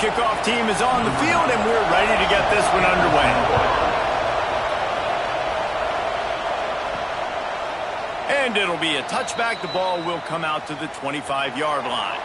kickoff team is on the field, and we're ready to get this one underway. And it'll be a touchback. The ball will come out to the 25-yard line.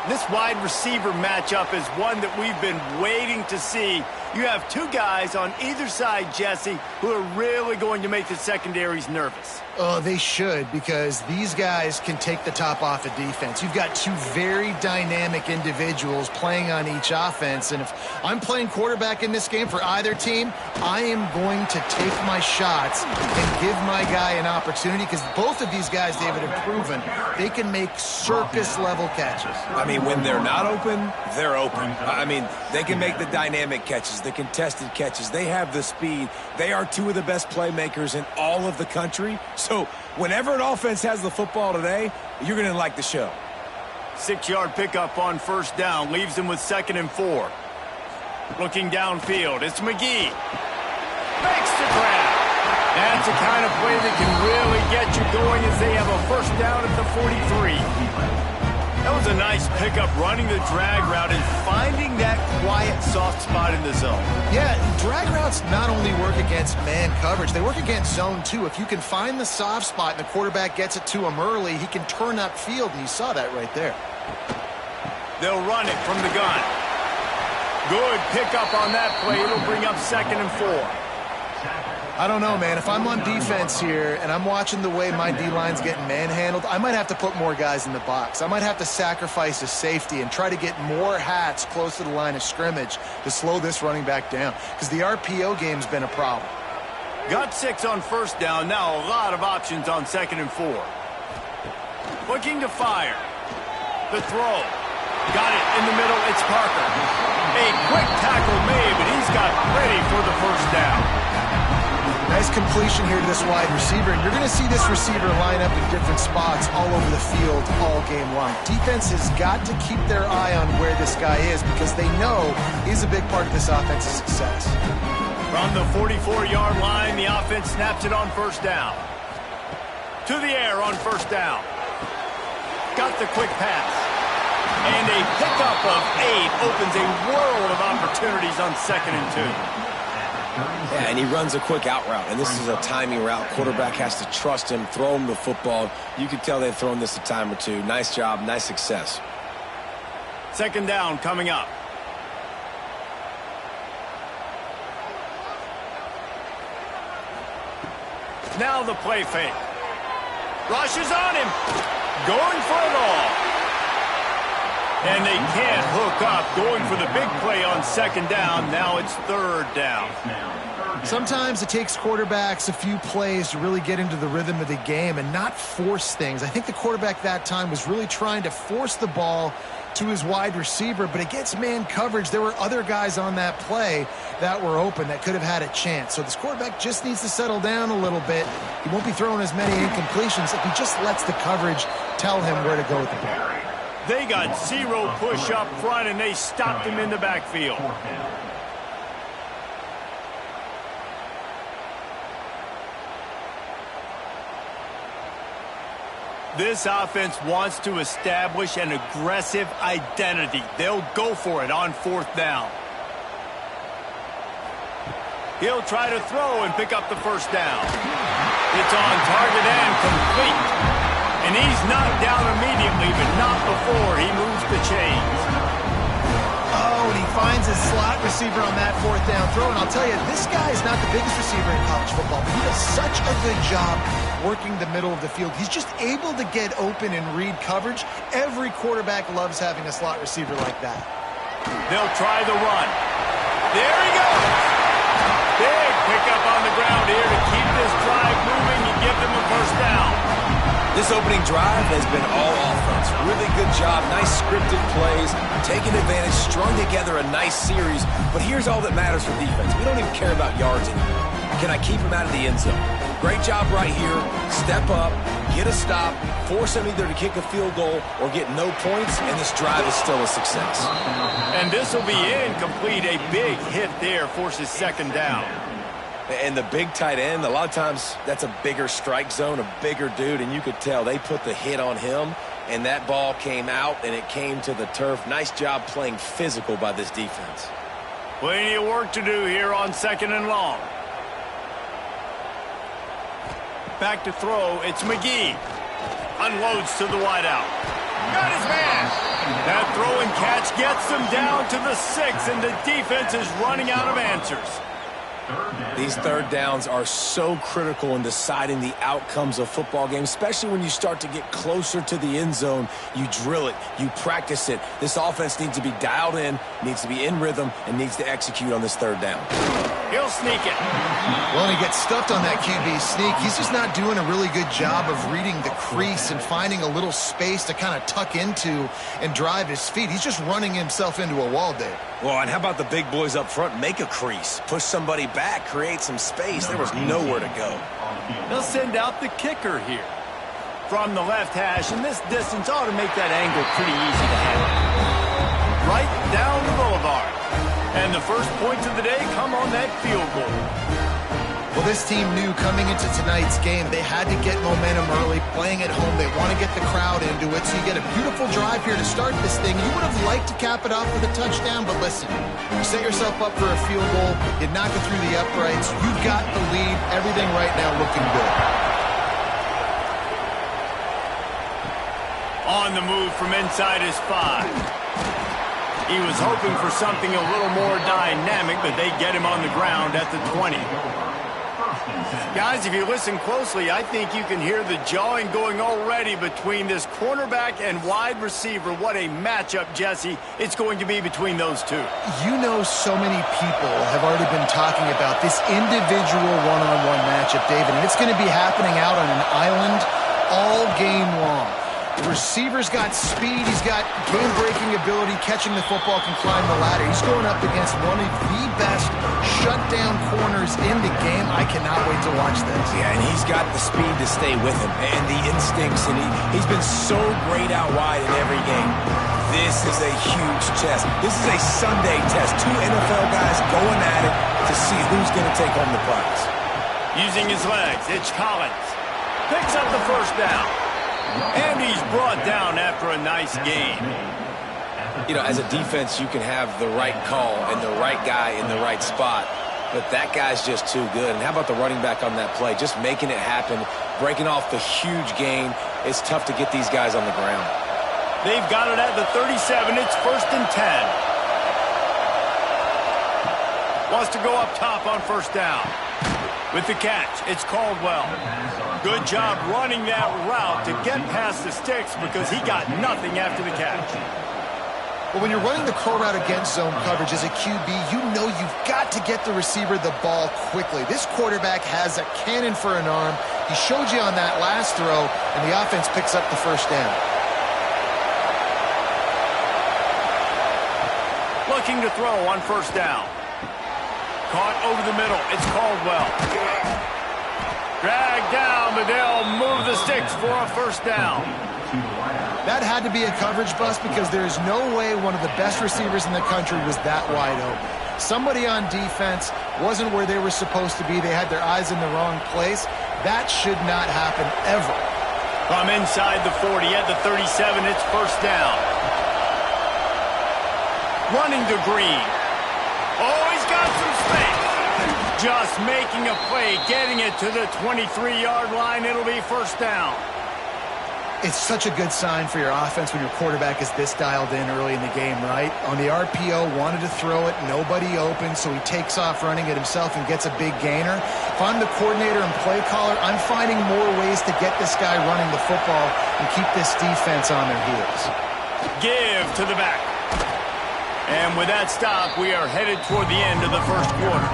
This wide receiver matchup is one that we've been waiting to see. You have two guys on either side, Jesse, who are really going to make the secondaries nervous. Oh, they should, because these guys can take the top off of defense. You've got two very dynamic individuals playing on each offense, and if I'm playing quarterback in this game for either team, I am going to take my shots and give my guy an opportunity, because both of these guys, David, have proven they can make circus-level catches. I mean, when they're not open, they're open. I mean, they can make the dynamic catches, the contested catches. They have the speed. They are two of the best playmakers in all of the country. So whenever an offense has the football today, you're going to like the show. 6-yard pickup on first down. Leaves them with 2nd and 4. Looking downfield. It's McGee. Makes the grab. That's the kind of play that can really get you going as they have a first down at the 43. That was a nice pickup, running the drag route and finding that quiet, soft spot in the zone. Yeah, drag routes not only work against man coverage, they work against zone too. If you can find the soft spot and the quarterback gets it to him early, he can turn upfield, and you saw that right there. They'll run it from the gun. Good pickup on that play. It'll bring up 2nd and 4. I don't know, man. If I'm on defense here and I'm watching the way my D-line's getting manhandled, I might have to put more guys in the box. I might have to sacrifice a safety and try to get more hats close to the line of scrimmage to slow this running back down, because the RPO game's been a problem. Got 6 on first down. Now a lot of options on 2nd and 4. Looking to fire. The throw. Got it in the middle. It's Parker. A quick tackle made, but he's got ready for the first down. Nice completion here to this wide receiver, and you're going to see this receiver line up in different spots all over the field all game long. Defense has got to keep their eye on where this guy is, because they know he's a big part of this offense's success. From the 44-yard line, the offense snaps it on first down. To the air on first down. Got the quick pass. And a pickup of 8 opens a world of opportunities on 2nd and 2. Yeah, and he runs a quick out route, and this is a timing route. Quarterback has to trust him, throw him the football. You can tell they've thrown this a time or two. Nice job, nice success. 2nd down coming up. Now the play fake. Rushes on him. Going for it all. And they can't hook up. Going for the big play on 2nd down. Now it's 3rd down. Sometimes it takes quarterbacks a few plays to really get into the rhythm of the game and not force things. I think the quarterback that time was really trying to force the ball to his wide receiver, but against man coverage, there were other guys on that play that were open that could have had a chance. So this quarterback just needs to settle down a little bit. He won't be throwing as many incompletions if he just lets the coverage tell him where to go with the ball. They got 0 push up front, and they stopped him in the backfield. This offense wants to establish an aggressive identity. They'll go for it on 4th down. He'll try to throw and pick up the first down. It's on target and complete. And he's knocked down immediately, but not before he moves the chains. Oh, and he finds his slot receiver on that 4th down throw. And I'll tell you, this guy is not the biggest receiver in college football, but he does such a good job working the middle of the field. He's just able to get open and read coverage. Every quarterback loves having a slot receiver like that. They'll try the run. There he goes. Big pickup on the ground here to keep this drive moving and give them a first down. This opening drive has been all offense. Really good job, nice scripted plays, taking advantage, strung together a nice series. But here's all that matters for defense. We don't even care about yards anymore. Can I keep him out of the end zone? Great job right here. Step up, get a stop, force him either to kick a field goal or get no points, and this drive is still a success. And this will be incomplete. A big hit there forces 2nd down. And the big tight end, a lot of times that's a bigger strike zone, a bigger dude, and you could tell they put the hit on him, and that ball came out, and it came to the turf. Nice job playing physical by this defense. Plenty of work to do here on 2nd and long. Back to throw, it's McGee. Unloads to the wideout. Got his man. That throw and catch gets them down to the 6, and the defense is running out of answers. These third downs are so critical in deciding the outcomes of football games, especially when you start to get closer to the end zone. You drill it, you practice it. This offense needs to be dialed in, needs to be in rhythm, and needs to execute on this third down. He'll sneak it. Well, he gets stuffed on that QB sneak. He's just not doing a really good job of reading the crease and finding a little space to kind of tuck into and drive his feet. He's just running himself into a wall, Dave. Well, and how about the big boys up front? Make a crease, push somebody back, create some space. There was nowhere to go. They'll send out the kicker here. From the left hash, and this distance ought to make that angle pretty easy to handle. Right down the boulevard. And the first points of the day come on that field goal. Well, this team knew coming into tonight's game they had to get momentum early, playing at home. They want to get the crowd into it, so you get a beautiful drive here to start this thing. You would have liked to cap it off with a touchdown, but listen, you set yourself up for a field goal, you knock it through the uprights, you've got the lead, everything right now looking good. On the move from inside his 5. He was hoping for something a little more dynamic, but they get him on the ground at the 20. Guys, if you listen closely, I think you can hear the jawing going already between this cornerback and wide receiver. What a matchup, Jesse, it's going to be between those two. You know, so many people have already been talking about this individual one-on-one matchup, David, and it's going to be happening out on an island all game long. The receiver's got speed, he's got game-breaking ability, catching the football, can climb the ladder. He's going up against one of the best shutdown corners in the game. I cannot wait to watch this. Yeah, and he's got the speed to stay with him and the instincts, and he's been so great out wide in every game. This is a huge test. This is a Sunday test. Two NFL guys going at it to see who's going to take home the prize. Using his legs, it's Collins. Picks up the first down. And he's brought down after a nice gain. You know, as a defense, you can have the right call and the right guy in the right spot, but that guy's just too good. And how about the running back on that play? Just making it happen, breaking off the huge gain. It's tough to get these guys on the ground. They've got it at the 37. It's 1st and 10. Wants to go up top on first down. With the catch, it's Caldwell. Good job running that route to get past the sticks because he got nothing after the catch. Well, when you're running the curl route against zone coverage as a QB, you know you've got to get the receiver the ball quickly. This quarterback has a cannon for an arm. He showed you on that last throw, and the offense picks up the first down. Looking to throw on first down. Caught over the middle. It's Caldwell. Dragged down, but they'll move the sticks for a first down. That had to be a coverage bust because there is no way one of the best receivers in the country was that wide open. Somebody on defense wasn't where they were supposed to be. They had their eyes in the wrong place. That should not happen ever. From inside the 40 at the 37, it's first down. Running to Green. Oh, he's got some space. Just making a play, getting it to the 23-yard line. It'll be first down. It's such a good sign for your offense when your quarterback is this dialed in early in the game, right? On the RPO, wanted to throw it, nobody open, so he takes off running it himself and gets a big gainer. If I'm the coordinator and play caller, I'm finding more ways to get this guy running the football and keep this defense on their heels. Give to the back. And with that stop, we are headed toward the end of the first quarter.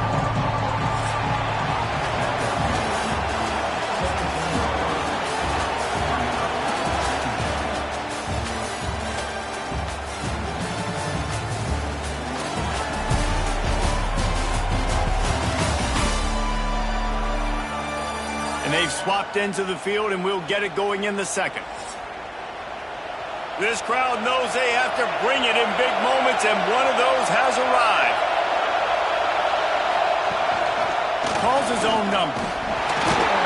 And they've swapped into the field, and we'll get it going in the second. This crowd knows they have to bring it in big moments, and one of those has arrived. Calls his own number.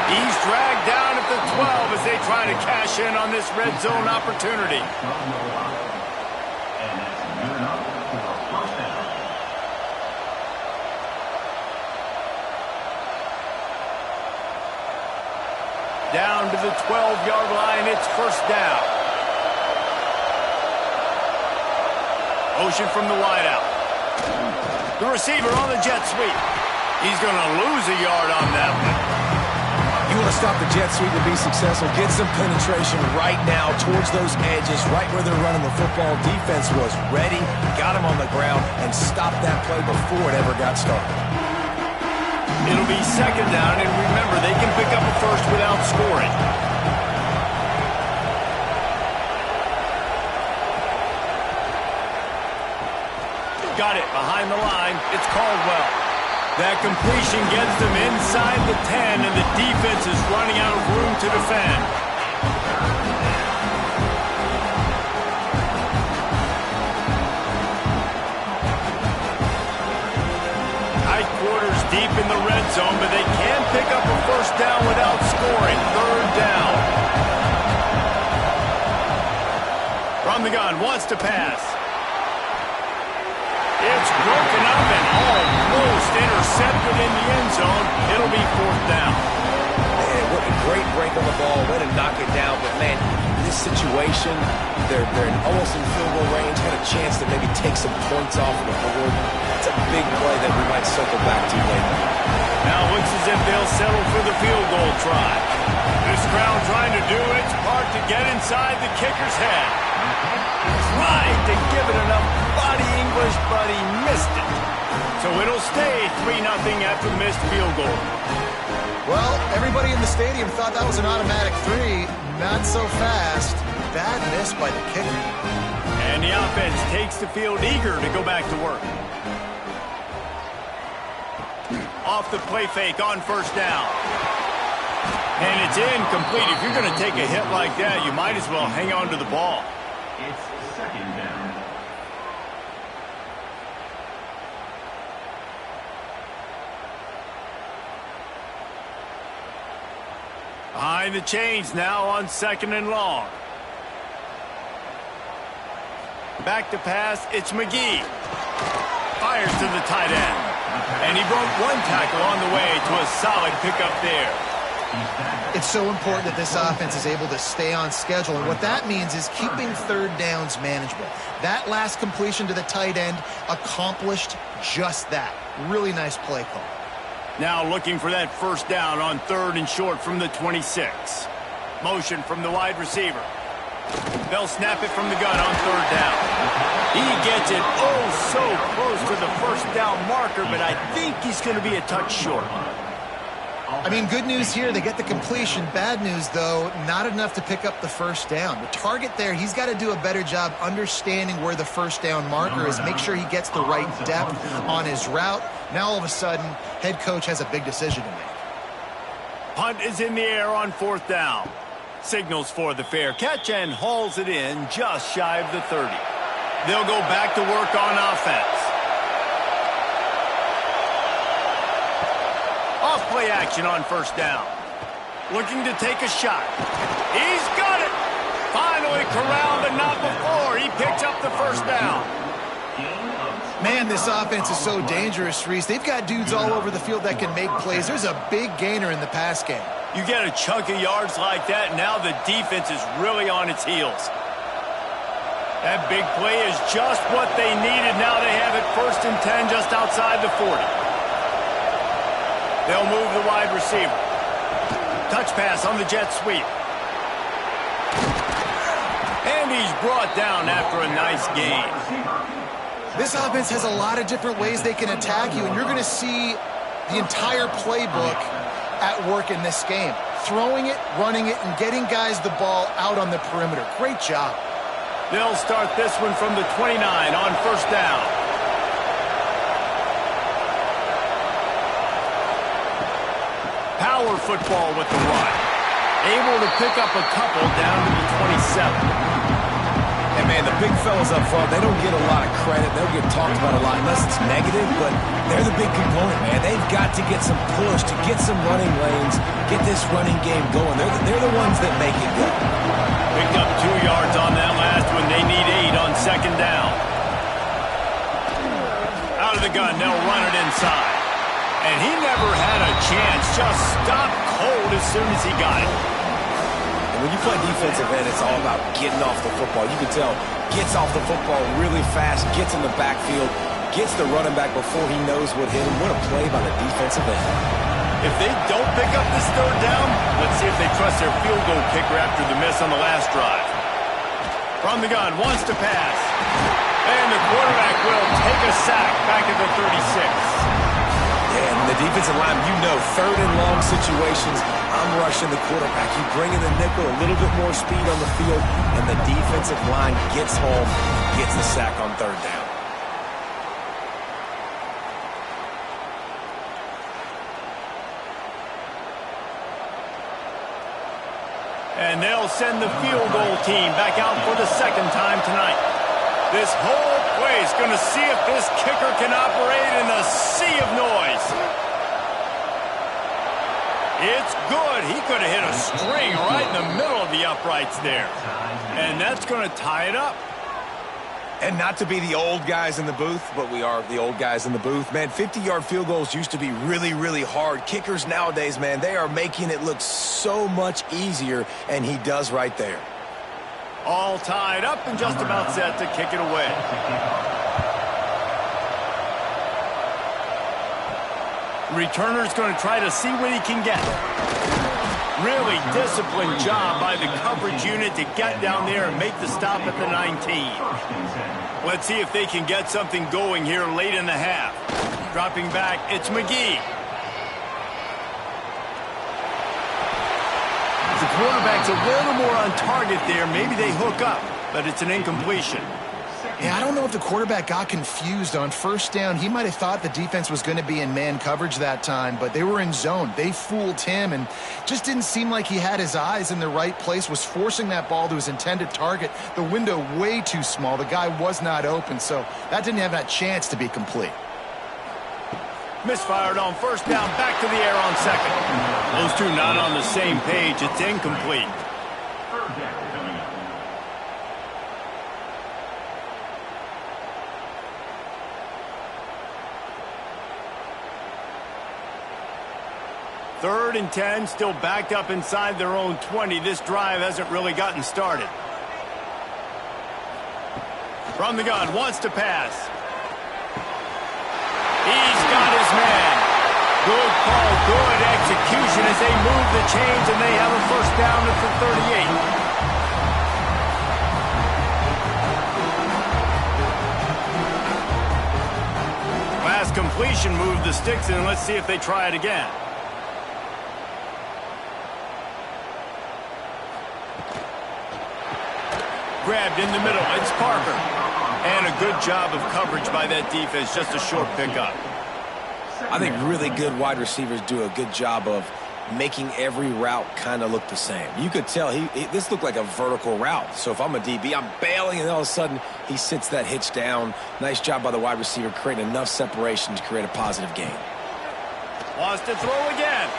He's dragged down at the 12 as they try to cash in on this red zone opportunity. Down to the 12-yard line, it's first down. Motion from the wideout. The receiver on the jet sweep. He's going to lose a yard on that one. You want to stop the jet sweep to be successful, get some penetration right now towards those edges, right where they're running the football. Defense was ready, got him on the ground, and stopped that play before it ever got started. It'll be second down, and remember, they can pick up a first without scoring. Got it behind the line. It's Caldwell. That completion gets them inside the 10, and the defense is running out of room to defend. Tight quarters deep in the red zone, but they can pick up a first down without scoring. Third down. From the gun, wants to pass. It's broken up and almost intercepted in the end zone. It'll be fourth down. Man, what a great break on the ball. Way to knock it down. But, man, in this situation, they're almost in field goal range. Had a chance to maybe take some points off of the board. That's a big play that we might circle back to later. Now looks as if they'll settle for the field goal try. This crowd trying to do its part to get inside the kicker's head. Tried to give it enough body English, but he missed it. So it'll stay 3-0 after the missed field goal. Well, everybody in the stadium thought that was an automatic 3. Not so fast. Bad miss by the kicker. And the offense takes the field eager to go back to work. Off the play fake on first down. And it's incomplete. If you're going to take a hit like that, you might as well hang on to the ball. It's second down. Behind the chains now on second and long. Back to pass, it's McGee. Fires to the tight end. And he broke one tackle on the way to a solid pickup there. It's so important that this offense is able to stay on schedule, and what that means is keeping third downs manageable. That last completion to the tight end accomplished just that. Really nice play call. Now looking for that first down on third and short from the 26. Motion from the wide receiver. They'll snap it from the gun on third down. He gets it so close to the first down marker, but I think he's going to be a touch short. I mean, good news here, they get the completion. Bad news, though, not enough to pick up the first down. The target there, he's got to do a better job understanding where the first down marker is, make sure he gets the right depth on his route. Now, all of a sudden, head coach has a big decision to make. Punt is in the air on fourth down. Signals for the fair catch and hauls it in just shy of the 30. They'll go back to work on offense. Off-play action on first down. Looking to take a shot. He's got it! Finally corralled, but not before. He picks up the first down. Man, this offense is so dangerous, Reese. They've got dudes all over the field that can make plays. There's a big gainer in the pass game. You get a chunk of yards like that, now the defense is really on its heels. That big play is just what they needed. Now they have it first and 10 just outside the 40. They'll move the wide receiver. Touch pass on the jet sweep. And he's brought down after a nice gain. This offense has a lot of different ways they can attack you, and you're going to see the entire playbook at work in this game. Throwing it, running it, and getting guys the ball out on the perimeter. Great job. They'll start this one from the 29 on first down. Power football with the run. Able to pick up a couple down to the 27. And, man, the big fellas up front, they don't get a lot of credit. They don't get talked about a lot unless it's negative, but they're the big component, man. They've got to get some push, to get some running lanes, get this running game going. They're the ones that make it go. Picked up 2 yards on that last one. They need 8 on second down. Out of the gun, they'll run it inside. And he never had a chance. Just stopped cold as soon as he got it. When you play defensive end, it's all about getting off the football. You can tell, gets off the football really fast, gets in the backfield, gets the running back before he knows what hit him. What a play by the defensive end. If they don't pick up this third down, let's see if they trust their field goal kicker after the miss on the last drive. From the gun, wants to pass. And the quarterback will take a sack back at the 36. And the defensive line, you know, third and long situations, I'm rushing the quarterback. You bring in the nickel, a little bit more speed on the field, and the defensive line gets home, gets the sack on third down. And they'll send the field goal team back out for the second time tonight. This whole place going to see if this kicker can operate in a sea of noise. It's good. He could have hit a string right in the middle of the uprights there. And that's going to tie it up. And not to be the old guys in the booth, but we are the old guys in the booth. Man, 50-yard field goals used to be really, really hard. Kickers nowadays, man, they are making it look so much easier, and he does right there. All tied up and just about set to kick it away. Returner's going to try to see what he can get. Really disciplined job by the coverage unit to get down there and make the stop at the 19. Let's see if they can get something going here late in the half. Dropping back, it's McGee. The quarterback's a little more on target there. Maybe they hook up, but it's an incompletion. Yeah, I don't know if the quarterback got confused on first down. He might have thought the defense was going to be in man coverage that time, but they were in zone. They fooled him and just didn't seem like he had his eyes in the right place, was forcing that ball to his intended target. The window way too small. The guy was not open, so that didn't have that chance to be complete. Misfired on first down, back to the air on second. Those two not on the same page. It's incomplete. Third and 10, still backed up inside their own 20. This drive hasn't really gotten started. From the gun, wants to pass. He's got his man. Good call, good execution as they move the chains, and they have a first down at the 38. Last completion moved the sticks in. Let's see if they try it again. Grabbed in the middle, it's Parker. And a good job of coverage by that defense, just a short pickup. I think really good wide receivers do a good job of making every route kind of look the same. You could tell this looked like a vertical route. So if I'm a DB, I'm bailing, and all of a sudden he sits that hitch down. Nice job by the wide receiver creating enough separation to create a positive gain. Wants to throw again.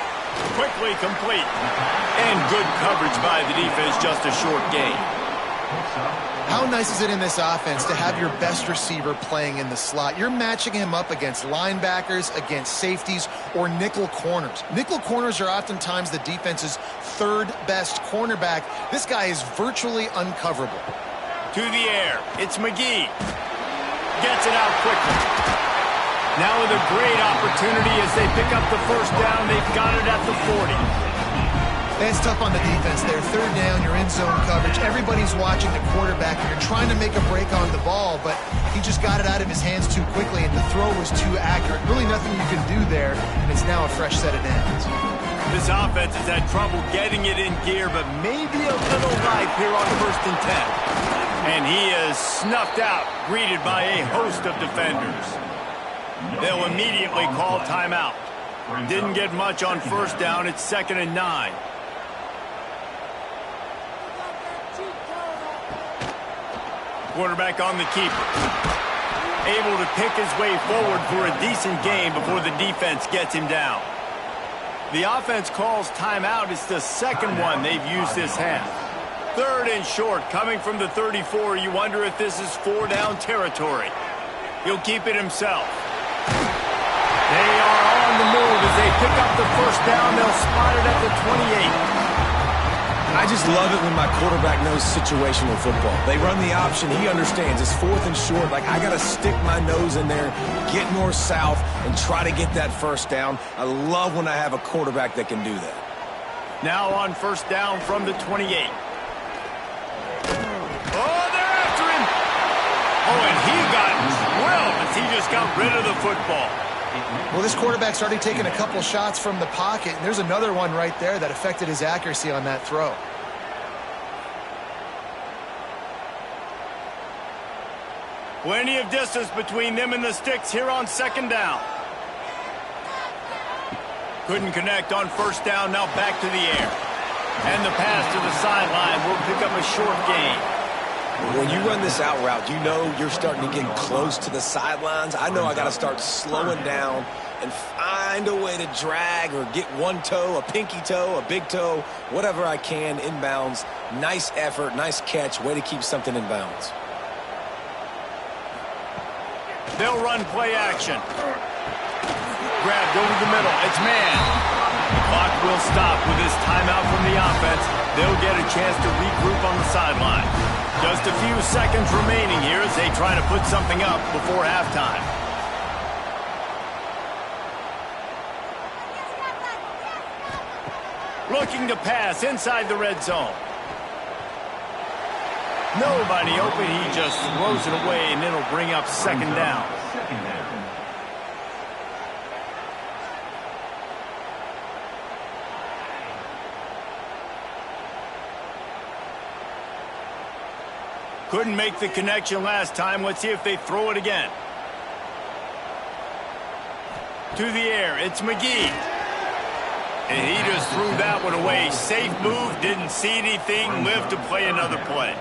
Quickly complete. And good coverage by the defense, just a short gain. How nice is it in this offense to have your best receiver playing in the slot? You're matching him up against linebackers, against safeties, or nickel corners. Nickel corners are oftentimes the defense's third best cornerback. This guy is virtually uncoverable. To the air, it's McGee. Gets it out quickly. Now with a great opportunity as they pick up the first down, they've got it at the 40. It's tough on the defense there. Third down, you're in zone coverage. Everybody's watching the quarterback, and you're trying to make a break on the ball, but he just got it out of his hands too quickly, and the throw was too accurate. Really nothing you can do there, and it's now a fresh set of downs. This offense has had trouble getting it in gear, but maybe a little life here on first and 10. And he is snuffed out, greeted by a host of defenders. They'll immediately call timeout. Didn't get much on first down. It's 2nd and 9. Quarterback on the keeper. Able to pick his way forward for a decent gain before the defense gets him down. The offense calls timeout. It's the second one they've used this half. 3rd and short, coming from the 34. You wonder if this is 4-down territory. He'll keep it himself. They are on the move as they pick up the first down. They'll spot it at the 28. I just love it when my quarterback knows situational football. They run the option. He understands. It's 4th and short. Like, I got to stick my nose in there, get north-south, and try to get that first down. I love when I have a quarterback that can do that. Now on first down from the 28. Oh, they're after him. Oh, and he got drilled as he just got rid of the football. Well, this quarterback's already taken a couple shots from the pocket, and there's another one right there that affected his accuracy on that throw. Plenty of distance between them and the sticks here on second down. Couldn't connect on first down, now back to the air. And the pass to the sideline will pick up a short gain. When you run this out route, you know you're starting to get close to the sidelines. I know I got to start slowing down and find a way to drag or get one toe, a pinky toe, a big toe, whatever I can inbounds. Nice effort, nice catch, way to keep something in bounds. They'll run play action. Grabbed over the middle. It's man. The clock will stop with this timeout from the offense. They'll get a chance to regroup on the sideline. Just a few seconds remaining here as they try to put something up before halftime. Looking to pass inside the red zone. Nobody open. He just throws it away, and it'll bring up second down. Couldn't make the connection last time. Let's see if they throw it again. To the air, it's McGee. And he just threw that one away. Safe move, didn't see anything, lived to play another play.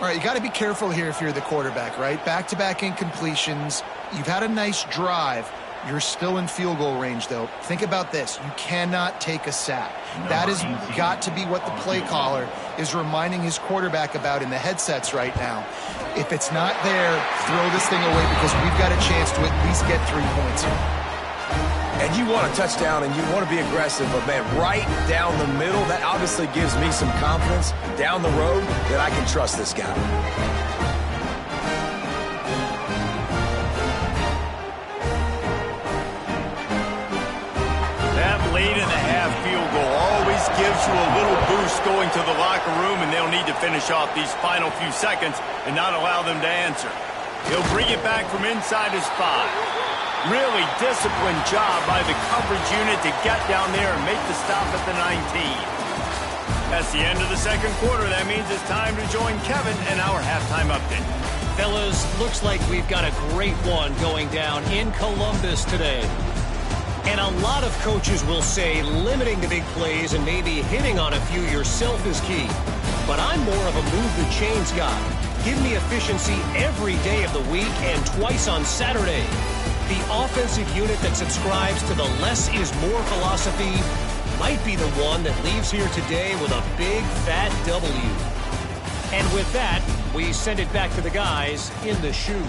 All right, you got to be careful here if you're the quarterback, right? Back-to-back incompletions. You've had a nice drive. You're still in field goal range, though. Think about this. You cannot take a sack. That has got to be what the play caller is reminding his quarterback about in the headsets right now. If it's not there, throw this thing away because we've got a chance to at least get 3 points here. And you want a touchdown and you want to be aggressive, but, man, right down the middle, that obviously gives me some confidence down the road that I can trust this guy. Late in the half field goal always gives you a little boost going to the locker room, and they'll need to finish off these final few seconds and not allow them to answer. He'll bring it back from inside his 5. Really disciplined job by the coverage unit to get down there and make the stop at the 19. That's the end of the second quarter. That means it's time to join Kevin and our halftime update. Fellas, looks like we've got a great one going down in Columbus today. And a lot of coaches will say limiting the big plays and maybe hitting on a few yourself is key. But I'm more of a move the chains guy. Give me efficiency every day of the week and twice on Saturday. The offensive unit that subscribes to the less is more philosophy might be the one that leaves here today with a big fat W. And with that, we send it back to the guys in the shoes.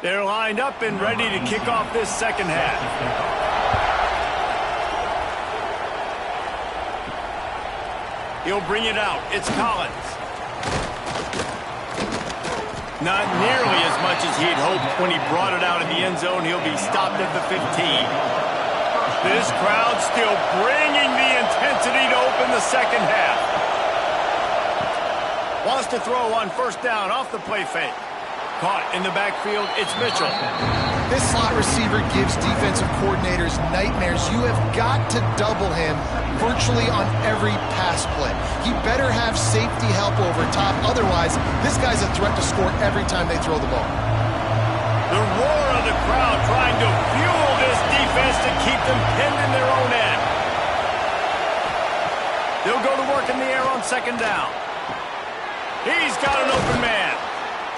They're lined up and ready to kick off this second half. He'll bring it out. It's Collins. Not nearly as much as he'd hoped when he brought it out in the end zone. He'll be stopped at the 15. This crowd still bringing the intensity to open the second half. Wants to throw on first down off the play fake. Caught in the backfield, it's Mitchell. This slot receiver gives defensive coordinators nightmares. You have got to double him virtually on every pass play. He better have safety help over top. Otherwise, this guy's a threat to score every time they throw the ball. The roar of the crowd trying to fuel this defense to keep them pinned in their own end. They'll go to work in the air on second down. He's got an open man.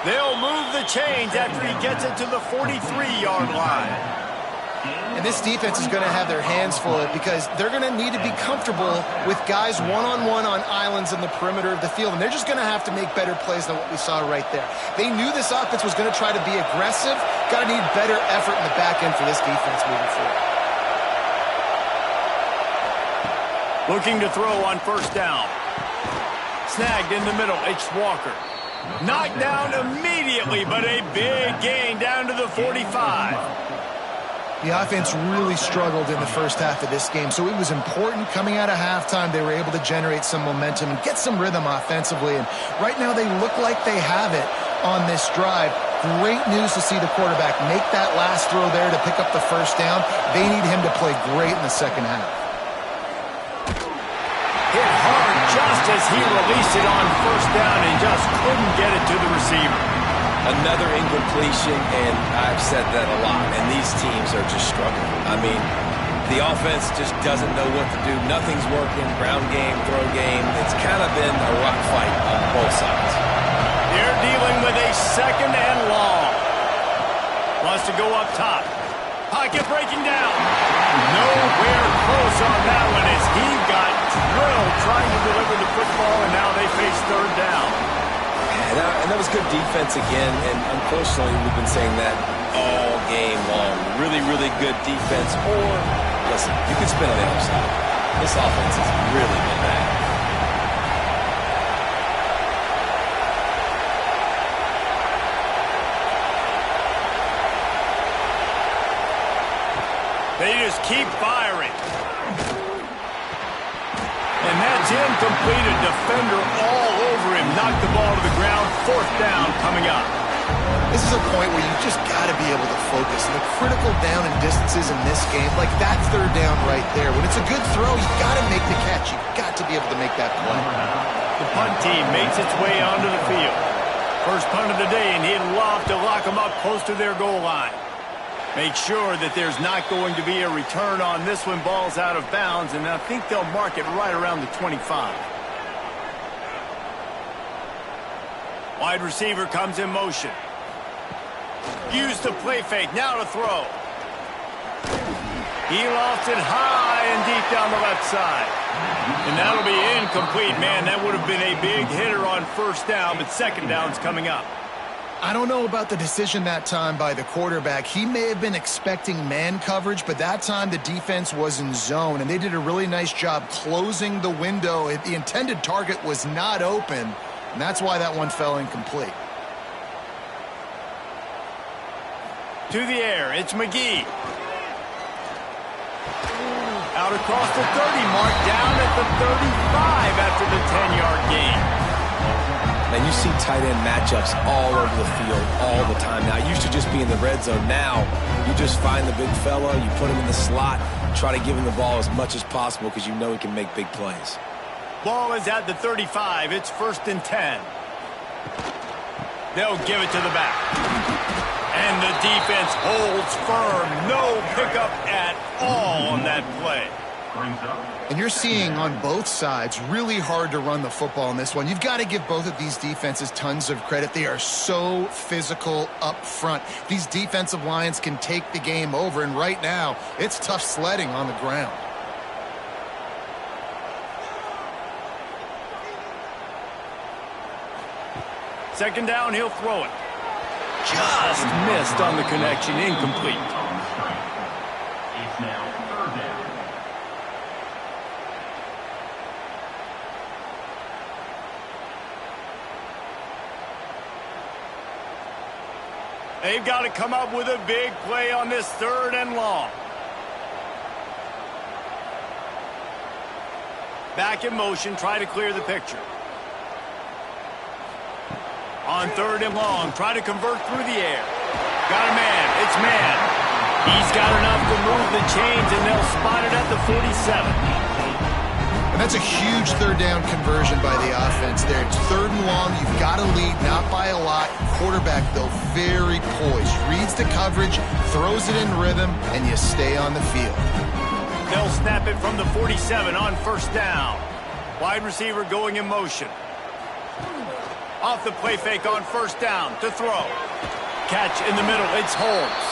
They'll move the chains after he gets it to the 43-yard line. And this defense is going to have their hands full because they're going to need to be comfortable with guys one-on-one on islands in the perimeter of the field, and they're just going to have to make better plays than what we saw right there. They knew this offense was going to try to be aggressive. Got to need better effort in the back end for this defense moving forward. Looking to throw on first down. Snagged in the middle, it's Walker. Knocked down immediately, but a big gain down to the 45. The offense really struggled in the first half of this game, so it was important coming out of halftime they were able to generate some momentum and get some rhythm offensively. And right now they look like they have it on this drive. Great news to see the quarterback make that last throw there to pick up the first down. They need him to play great in the second half. Hit hard just as he released it on first down and just couldn't get it to the receiver. Another incompletion, and I've said that a lot, and these teams are just struggling. I mean, the offense just doesn't know what to do. Nothing's working. Ground game, throw game. It's kind of been a rock fight on both sides. They're dealing with a second and long. Wants to go up top. Pocket breaking down. Nowhere close on that one as he got drilled trying to deliver the football, and now they face third down. And that was good defense again, and unfortunately we've been saying that all game long. Really, really good defense. Or, listen, you can spin on the other side. This offense has really been bad. They just keep firing. And that's incomplete. A defender all over him. Knocked the ball to the ground. Fourth down coming up. This is a point where you just got to be able to focus. And the critical down and distances in this game, like that third down right there. When it's a good throw, you got to make the catch. You've got to be able to make that play. The punt team makes its way onto the field. First punt of the day, and he'd love to lock them up close to their goal line. Make sure that there's not going to be a return on this one. Ball's out of bounds, and I think they'll mark it right around the 25. Wide receiver comes in motion. Use the play fake. Now to throw. He lost it high and deep down the left side. And that'll be incomplete. Man, that would have been a big hitter on first down, but second down's coming up. I don't know about the decision that time by the quarterback. He may have been expecting man coverage, but that time the defense was in zone, and they did a really nice job closing the window. The intended target was not open, and that's why that one fell incomplete. To the air, it's McGee. Out across the 30 mark, down at the 35 after the 10-yard gain. And you see tight end matchups all over the field all the time. Now, it used to just be in the red zone. Now, you just find the big fella, you put him in the slot, try to give him the ball as much as possible because you know he can make big plays. Ball is at the 35. It's 1st and 10. They'll give it to the back. And the defense holds firm. No pickup at all on that play. And you're seeing on both sides really hard to run the football in this one. You've got to give both of these defenses tons of credit. They are so physical up front. These defensive lines can take the game over, and right now it's tough sledding on the ground. Second down, he'll throw it. Just missed on the connection, incomplete. It's now third down. They've got to come up with a big play on this 3rd and long. Back in motion, try to clear the picture. On 3rd and long, try to convert through the air. Got a man, it's man. He's got enough to move the chains, and they'll spot it at the 47. And that's a huge 3rd down conversion by the offense there. It's 3rd and long. You've got to lead, not by a lot. Quarterback, though, very poised. Reads the coverage, throws it in rhythm, and you stay on the field. They'll snap it from the 47 on 1st down. Wide receiver going in motion. Off the play fake on first down to throw. Catch in the middle. It's Holmes.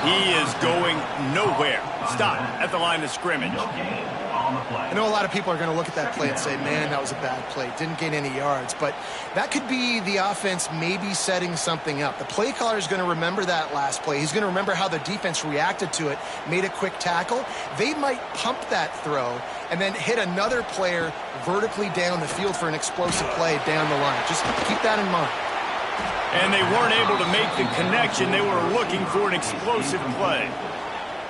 He is going nowhere. Stop at the line of scrimmage. I know a lot of people are going to look at that play and say, man, that was a bad play. Didn't gain any yards. But that could be the offense maybe setting something up. The play caller is going to remember that last play. He's going to remember how the defense reacted to it, made a quick tackle. They might pump that throw and then hit another player vertically down the field for an explosive play down the line. Just keep that in mind. And they weren't able to make the connection. They were looking for an explosive play.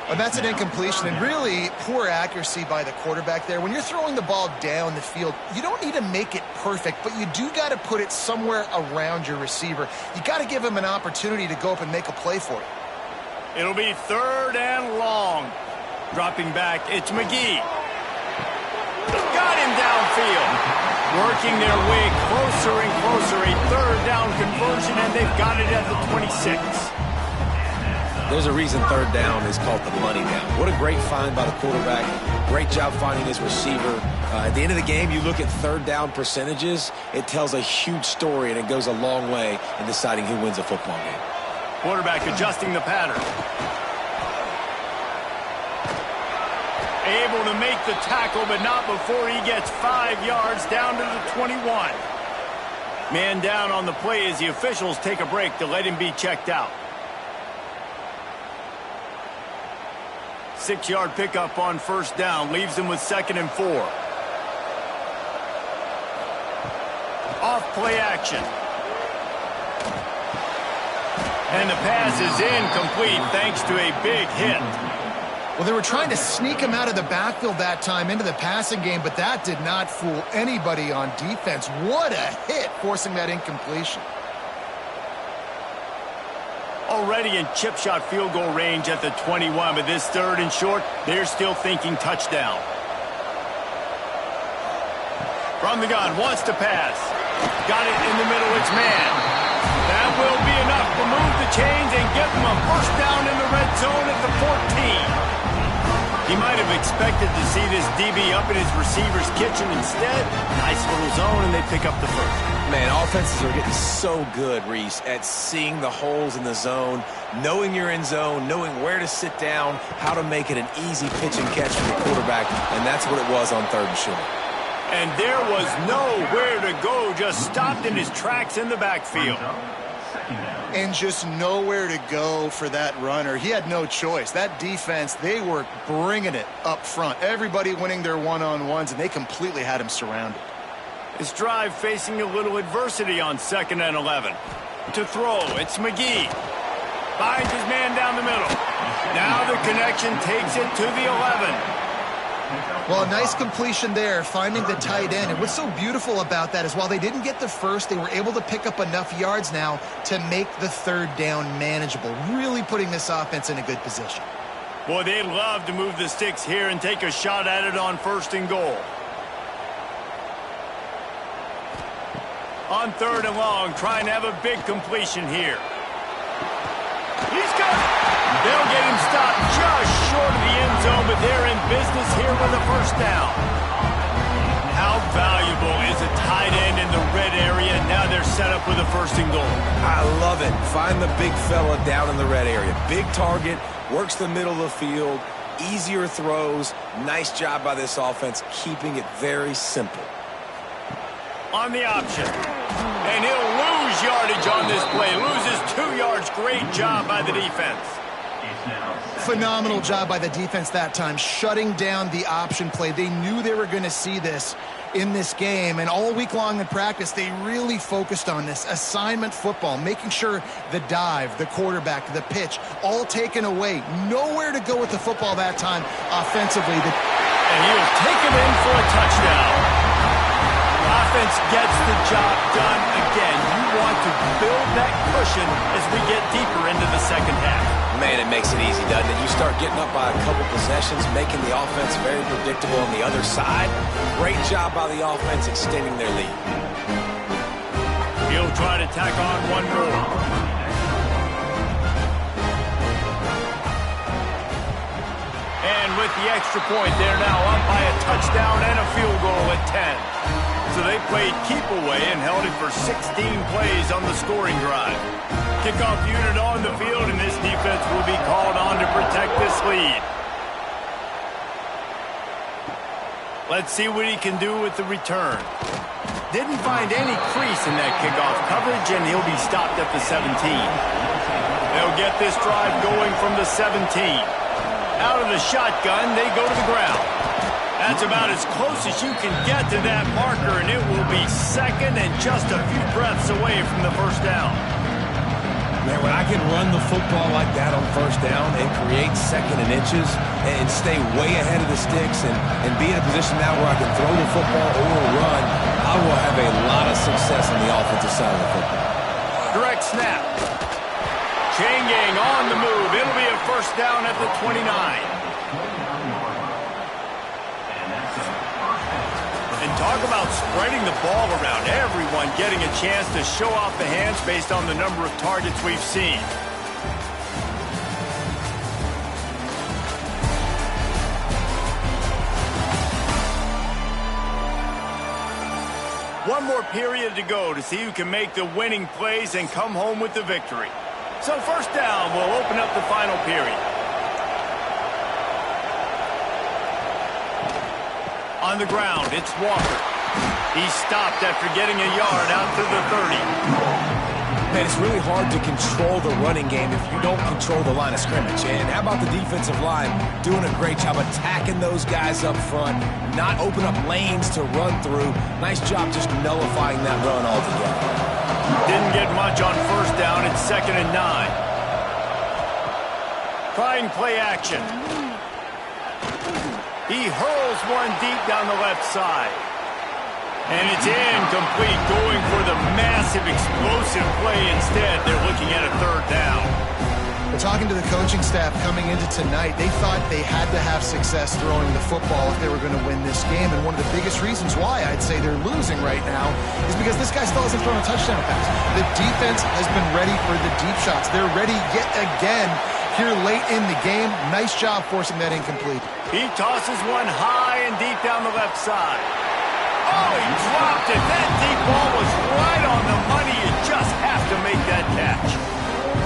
Well, that's an incompletion, and really poor accuracy by the quarterback there. When you're throwing the ball down the field, you don't need to make it perfect, but you do got to put it somewhere around your receiver. You got to give him an opportunity to go up and make a play for you. It'll be 3rd and long. Dropping back, it's McGee. Got him downfield. Working their way closer and closer. A 3rd down conversion, and they've got it at the 26. There's a reason 3rd down is called the money down. What a great find by the quarterback. Great job finding his receiver. At the end of the game, you look at 3rd down percentages. It tells a huge story, and it goes a long way in deciding who wins a football game. Quarterback adjusting the pattern. Able to make the tackle, but not before he gets 5 yards down to the 21. Man down on the play as the officials take a break to let him be checked out. 6-yard pickup on first down. Leaves him with 2nd and 4. Off play action. And the pass is incomplete thanks to a big hit. Well, they were trying to sneak him out of the backfield that time into the passing game, but that did not fool anybody on defense. What a hit, forcing that incompletion. Already in chip shot field goal range at the 21, but this 3rd and short, they're still thinking touchdown. From the gun, wants to pass. Got it in the middle, it's man. That will be enough to move the chains and give them a first down in the red zone at the 14. He might have expected to see this DB up in his receiver's kitchen. Instead, nice little zone, and they pick up the first. Man, offenses are getting so good, Reese, at seeing the holes in the zone, knowing you're in zone, knowing where to sit down, how to make it an easy pitch and catch for the quarterback, and that's what it was on 3rd and short. And there was nowhere to go, just stopped in his tracks in the backfield. And just nowhere to go for that runner. He had no choice. That defense, they were bringing it up front. Everybody winning their one-on-ones, and they completely had him surrounded. His drive facing a little adversity on 2nd and 11. To throw, it's McGee. Finds his man down the middle. Now the connection takes it to the 11. Well, a nice completion there, finding the tight end. And what's so beautiful about that is while they didn't get the first, they were able to pick up enough yards now to make the 3rd down manageable, really putting this offense in a good position. Boy, they'd love to move the sticks here and take a shot at it on 1st and goal. On 3rd and long, trying to have a big completion here. He's got it. They'll get him stopped just short of the end zone, but they're in business here with a first down. How valuable is a tight end in the red area? Now they're set up with a 1st and goal. I love it. Find the big fella down in the red area. Big target, works the middle of the field, easier throws. Nice job by this offense, keeping it very simple. On the option. And he'll lose yardage on this play. Loses 2 yards. Great job by the defense. Phenomenal job by the defense that time, shutting down the option play. They knew they were going to see this in this game, and all week long in practice, they really focused on this assignment football, making sure the dive, the quarterback, the pitch, all taken away. Nowhere to go with the football that time offensively. And he'll take him in for a touchdown. Offense gets the job done again. You want to build that cushion as we get deeper into the 2nd half. Man, it makes it easy, doesn't it? You start getting up by a couple possessions, making the offense very predictable on the other side. Great job by the offense extending their lead. He'll try to tack on one more. And with the extra point, they're now up by a touchdown and a field goal at 10. So they played keep away and held it for 16 plays on the scoring drive. Kickoff unit on the field, and this defense will be called on to protect this lead. Let's see what he can do with the return. Didn't find any crease in that kickoff coverage, and he'll be stopped at the 17. They'll get this drive going from the 17. Out of the shotgun, they go to the ground. That's about as close as you can get to that marker, and it will be second and just a few breaths away from the first down. Man, when I can run the football like that on first down and create second and inches and stay way ahead of the sticks and be in a position now where I can throw the football or run, I will have a lot of success on the offensive side of the football. Direct snap. Chain gang on the move. It'll be a first down at the 29. And talk about spreading the ball around. Everyone getting a chance to show off the hands based on the number of targets we've seen. One more period to go to see who can make the winning plays and come home with the victory. So first down will open up the final period. On the ground, it's Walker. He stopped after getting a yard out to the 30. Man, it's really hard to control the running game if you don't control the line of scrimmage. And how about the defensive line doing a great job attacking those guys up front, not open up lanes to run through. Nice job just nullifying that run altogether. Didn't get much on first down. It's 2nd and 9. Trying play action. He hurls one deep down the left side. And it's incomplete, going for the massive explosive play instead. They're looking at a third down. But talking to the coaching staff coming into tonight, they thought they had to have success throwing the football if they were going to win this game. And one of the biggest reasons why I'd say they're losing right now is because this guy still hasn't thrown a touchdown pass. The defense has been ready for the deep shots. They're ready yet again here late in the game. Nice job forcing that incomplete. He tosses one high and deep down the left side. Oh, he dropped it. That deep ball was right on the money. You just have to make that catch.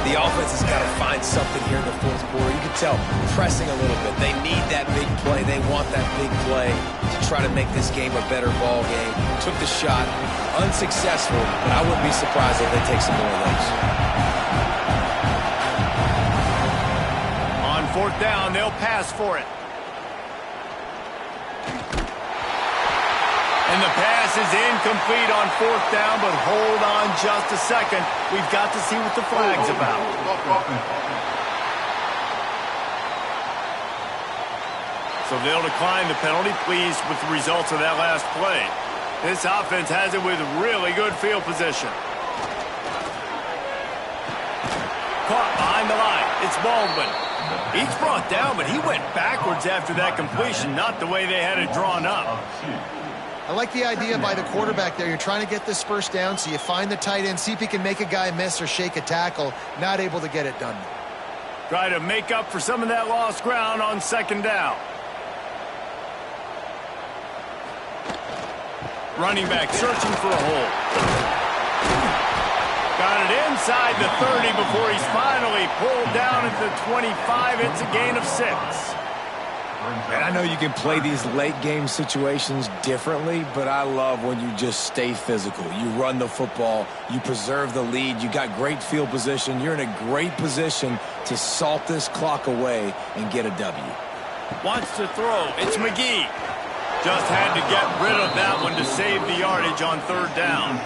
The offense has got to find something here in the fourth quarter. You can tell pressing a little bit. They need that big play. They want that big play to try to make this game a better ball game. Took the shot. Unsuccessful, but I wouldn't be surprised if they take some more of those. On fourth down, they'll pass for it. And the pass is incomplete on fourth down, but hold on just a second. We've got to see what the flag's about. So they'll decline the penalty, pleased with the results of that last play. This offense has it with really good field position. Caught behind the line. It's Baldwin. He's brought down, but he went backwards after that completion, not the way they had it drawn up. I like the idea by the quarterback there. You're trying to get this first down, so you find the tight end, see if he can make a guy miss or shake a tackle. Not able to get it done. Try to make up for some of that lost ground on second down. Running back searching for a hole. Got it inside the 30 before he's finally pulled down at the 25. It's a gain of 6. And I know you can play these late-game situations differently, but I love when you just stay physical. You run the football, you preserve the lead, you got great field position. You're in a great position to salt this clock away and get a W. Wants to throw. It's McGee. Just had to get rid of that one to save the yardage on third down.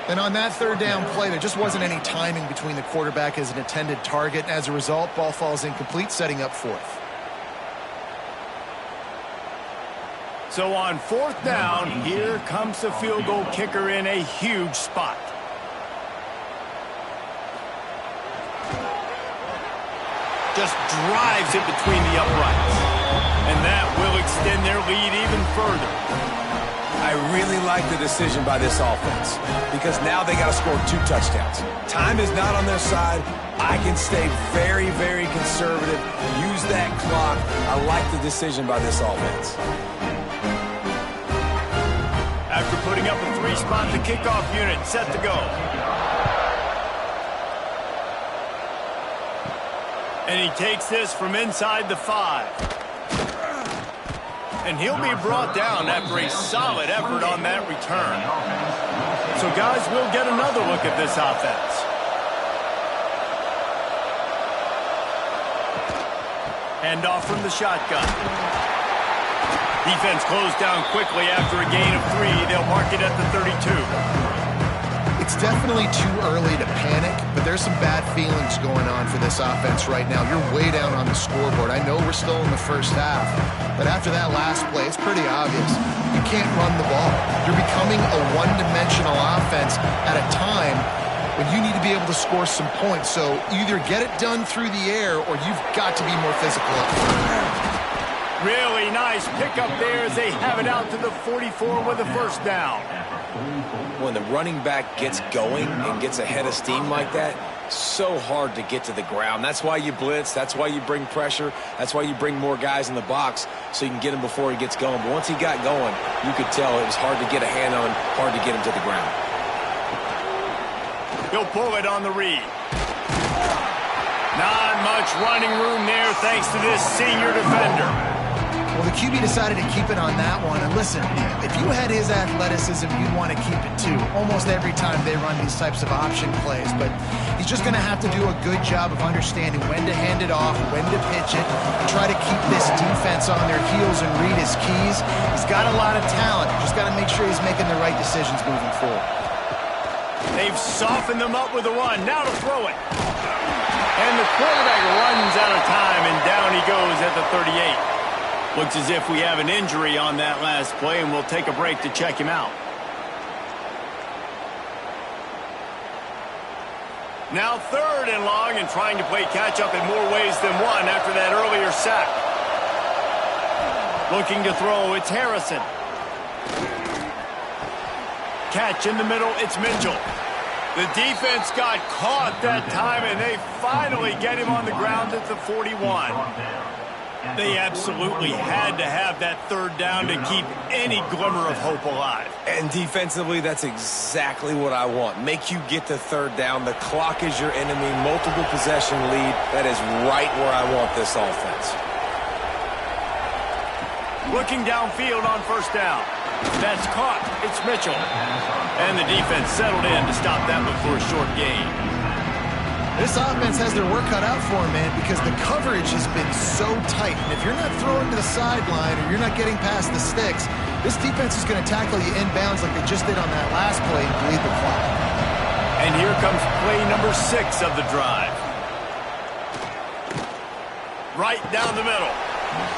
And on that third down play, there just wasn't any timing between the quarterback as an intended target. As a result, ball falls incomplete, setting up fourth. So on fourth down, here comes the field goal kicker in a huge spot. Just drives it between the uprights. And that will extend their lead even further. I really like the decision by this offense because now they got to score 2 touchdowns. Time is not on their side. I can stay very, very conservative, use that clock. I like the decision by this offense. After putting up a 3-spot, the kickoff unit set to go. And he takes this from inside the 5. And he'll be brought down after a solid effort on that return. So, guys, we'll get another look at this offense. Hand off from the shotgun. Defense closed down quickly after a gain of 3. They'll mark it at the 32. It's definitely too early to panic, but there's some bad feelings going on for this offense right now. You're way down on the scoreboard. I know we're still in the first half, but after that last play, it's pretty obvious. You can't run the ball. You're becoming a one-dimensional offense at a time when you need to be able to score some points. So either get it done through the air or you've got to be more physical. Really nice pickup there as they have it out to the 44 with a first down. When the running back gets going and gets ahead of steam like that, so hard to get to the ground. That's why you blitz. That's why you bring pressure. That's why you bring more guys in the box so you can get him before he gets going. But once he got going, you could tell it was hard to get a hand on him, hard to get him to the ground. He'll pull it on the read. Not much running room there thanks to this senior defender. Well, the QB decided to keep it on that one. And listen, if you had his athleticism, you'd want to keep it too. Almost every time they run these types of option plays. But he's just going to have to do a good job of understanding when to hand it off, when to pitch it, and try to keep this defense on their heels and read his keys. He's got a lot of talent. Just got to make sure he's making the right decisions moving forward. They've softened them up with a run. Now to throw it. And the quarterback runs out of time, and down he goes at the 38. Looks as if we have an injury on that last play, and we'll take a break to check him out. Now 3rd and long, and trying to play catch-up in more ways than one after that earlier sack. Looking to throw, it's Harrison. Catch in the middle, it's Mitchell. The defense got caught that time, and they finally get him on the ground at the 41. They absolutely had to have that 3rd down to keep any glimmer of hope alive. And defensively, that's exactly what I want. Make you get to 3rd down. The clock is your enemy. Multiple possession lead. That is right where I want this offense. Looking downfield on 1st down. That's caught. It's Mitchell. And the defense settled in to stop that one for a short gain. This offense has their work cut out for them, man, because the coverage has been so tight. And if you're not throwing to the sideline or you're not getting past the sticks, this defense is going to tackle you inbounds like they just did on that last play and bleed the clock. And here comes play number 6 of the drive. Right down the middle.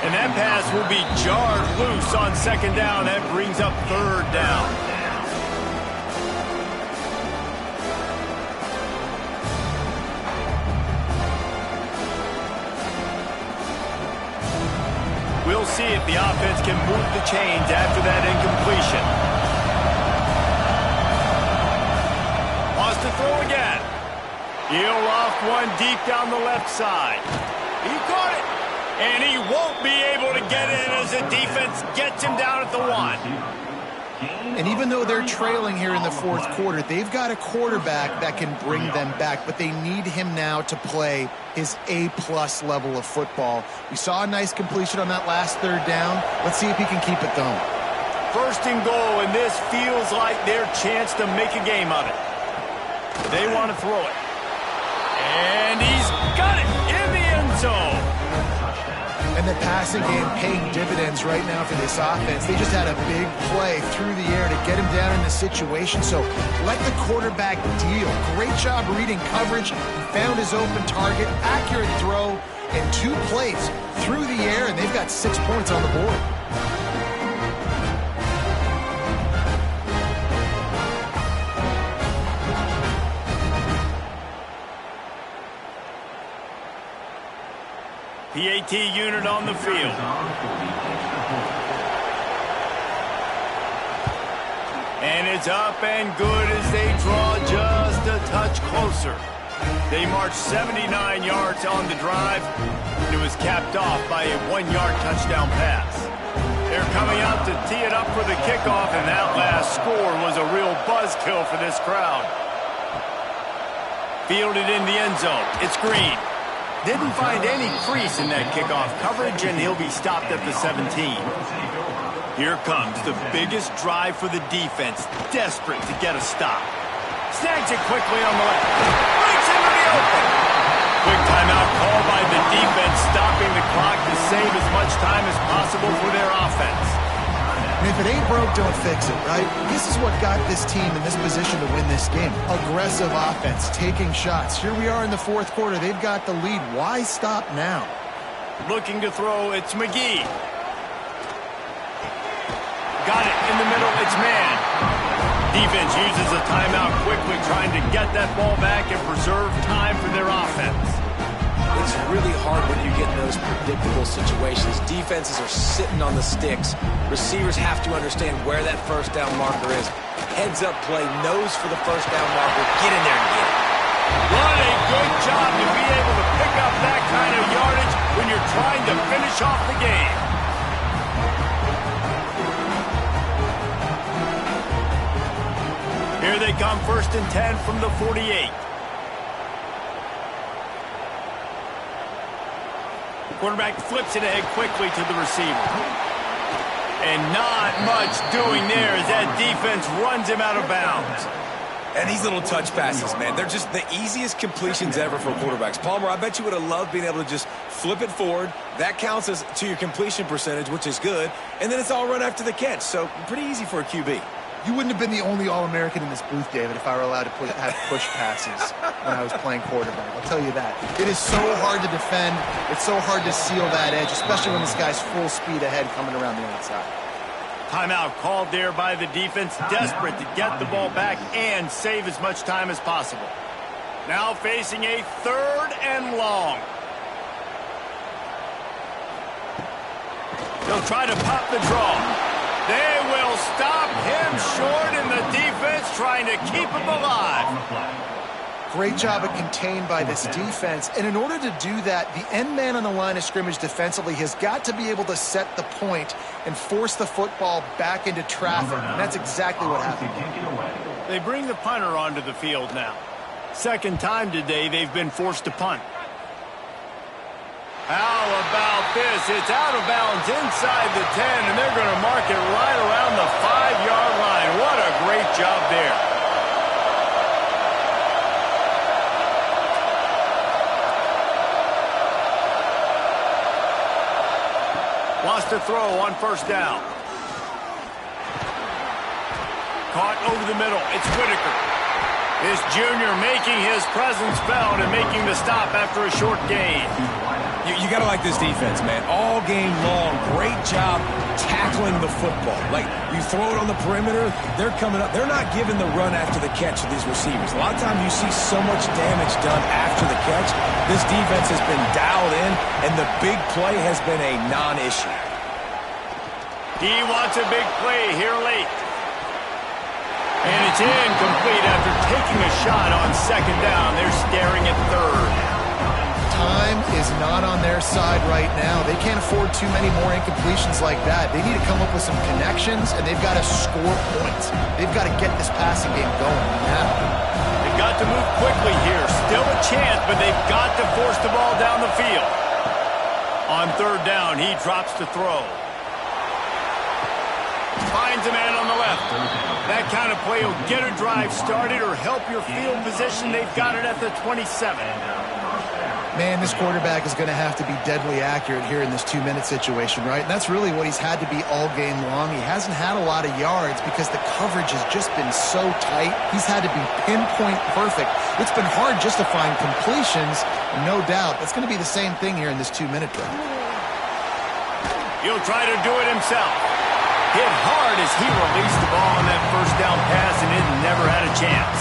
And that pass will be jarred loose on 2nd down. That brings up 3rd down. We'll see if the offense can move the chains after that incompletion. Wants to throw again. He'll loft one deep down the left side. He caught it. And he won't be able to get in as the defense gets him down at the 1. And even though they're trailing here in the 4th quarter, they've got a quarterback that can bring them back, but they need him now to play his A-plus level of football. We saw a nice completion on that last 3rd down. Let's see if he can keep it going. 1st and goal, and this feels like their chance to make a game of it. They want to throw it. And he's got it in the end zone. And the passing game paying dividends right now for this offense. They just had a big play through the air to get him down in the situation. So let the quarterback deal. Great job reading coverage. He found his open target, accurate throw, and 2 plays through the air, and they've got 6 points on the board. PAT unit on the field. And it's up and good as they draw just a touch closer. They marched 79 yards on the drive. It was capped off by a 1-yard touchdown pass. They're coming out to tee it up for the kickoff, and that last score was a real buzzkill for this crowd. Fielded in the end zone. It's Green. Didn't find any crease in that kickoff coverage, and he'll be stopped at the 17. Here comes the biggest drive for the defense, desperate to get a stop. Snags it quickly on the left. Breaks into the open. Quick timeout called by the defense, stopping the clock to save as much time as possible for their offense. And if it ain't broke, don't fix it, right? This is what got this team in this position to win this game. Aggressive offense, taking shots. Here we are in the fourth quarter. They've got the lead. Why stop now? Looking to throw, it's McGee. Got it in the middle, it's man. Defense uses a timeout quickly, trying to get that ball back and preserve time for their offense. It's really hard when you get in those predictable situations. Defenses are sitting on the sticks. Receivers have to understand where that first down marker is. Heads up play, nose for the first down marker. Get in there and get it. What a good job to be able to pick up that kind of yardage when you're trying to finish off the game. Here they come, 1st and 10 from the 48. Quarterback flips it ahead quickly to the receiver. And not much doing there as that defense runs him out of bounds. And these little touch passes, man, they're just the easiest completions ever for quarterbacks. Palmer, I bet you would have loved being able to just flip it forward. That counts as to your completion percentage, which is good. And then it's all run after the catch, so pretty easy for a QB. You wouldn't have been the only All-American in this booth, David, if I were allowed to have push passes when I was playing quarterback. I'll tell you that. It is so hard to defend. It's so hard to seal that edge, especially when this guy's full speed ahead coming around the outside. Timeout called there by the defense, desperate to get the ball back and save as much time as possible. Now facing a 3rd and long. They'll try to pop the draw. They will stop him short, and the defense trying to keep him alive. Great job of contained by this defense. And in order to do that, the end man on the line of scrimmage defensively has got to be able to set the point and force the football back into traffic. And that's exactly what happened. They bring the punter onto the field now. 2nd time today they've been forced to punt. How about this? It's out of bounds inside the 10, and they're going to mark it right around the 5-yard line. What a great job there. Wants to throw on 1st down. Caught over the middle. It's Whitaker. This junior making his presence felt and making the stop after a short gain. You got to like this defense, man. All game long, great job tackling the football. Like, you throw it on the perimeter, they're coming up. They're not giving the run after the catch to these receivers. A lot of times you see so much damage done after the catch. This defense has been dialed in, and the big play has been a non-issue. He wants a big play here late. And it's incomplete after taking a shot on 2nd down. They're staring at 3rd. Time is not on their side right now. They can't afford too many more incompletions like that. They need to come up with some connections, and they've got to score points. They've got to get this passing game going now. They've got to move quickly here. Still a chance, but they've got to force the ball down the field. On 3rd down, he drops to throw. Finds a man on the left. That kind of play will get a drive started or help your field position. They've got it at the 27. Man, this quarterback is going to have to be deadly accurate here in this 2-minute situation, right? And that's really what he's had to be all game long. He hasn't had a lot of yards because the coverage has just been so tight. He's had to be pinpoint perfect. It's been hard just to find completions, and no doubt that's going to be the same thing here in this 2-minute drill. He'll try to do it himself. Hit hard as he released the ball on that 1st down pass, and it never had a chance.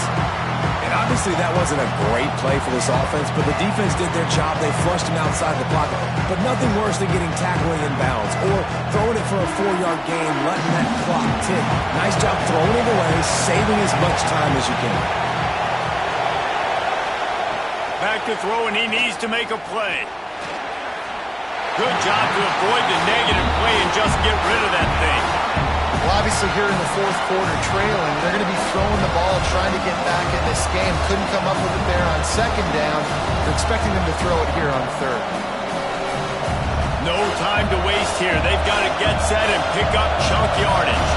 And I Obviously, that wasn't a great play for this offense, but the defense did their job. They flushed him outside the pocket. But nothing worse than getting tackling in bounds or throwing it for a 4-yard gain, letting that clock tick. Nice job throwing it away, saving as much time as you can. Back to throw, and he needs to make a play. Good job to avoid the negative play and just get rid of that thing. Well, obviously here in the fourth quarter trailing, they're going to be throwing the ball, trying to get back in this game. Couldn't come up with it there on second down. They're expecting them to throw it here on third. No time to waste here. They've got to get set and pick up chunk yardage.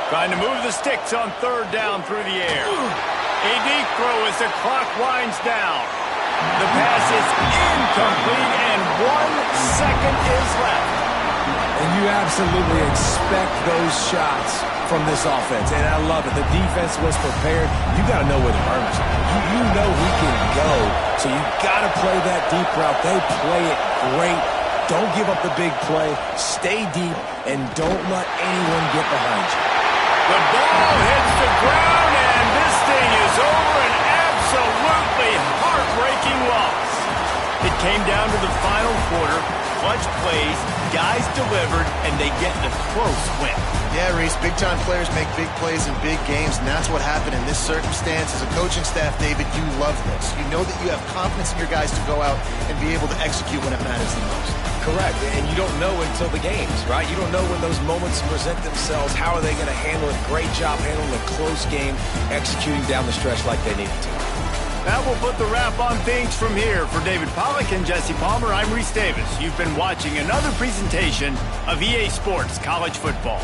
Trying to move the sticks on third down through the air. A deep throw as the clock winds down. The pass is incomplete, and 1 second is left. And you absolutely expect those shots from this offense. And I love it. The defense was prepared. You got to know where the runners are. You know he can go. So you got to play that deep route. They play it great. Don't give up the big play. Stay deep, and don't let anyone get behind you. The ball hits the ground, and this thing is over. An absolutely heartbreaking loss. It came down to the final quarter. Clutch plays, guys delivered, and they get a close win. Yeah, Reese, big-time players make big plays in big games, and that's what happened in this circumstance. As a coaching staff, David, you love this. You know that you have confidence in your guys to go out and be able to execute when it matters the most. Correct, and you don't know until the games, right? You don't know when those moments present themselves. How are they going to handle it? Great job handling a close game, executing down the stretch like they needed to. That will put the wrap on things from here. For David Pollack and Jesse Palmer, I'm Reese Davis. You've been watching another presentation of EA Sports College Football.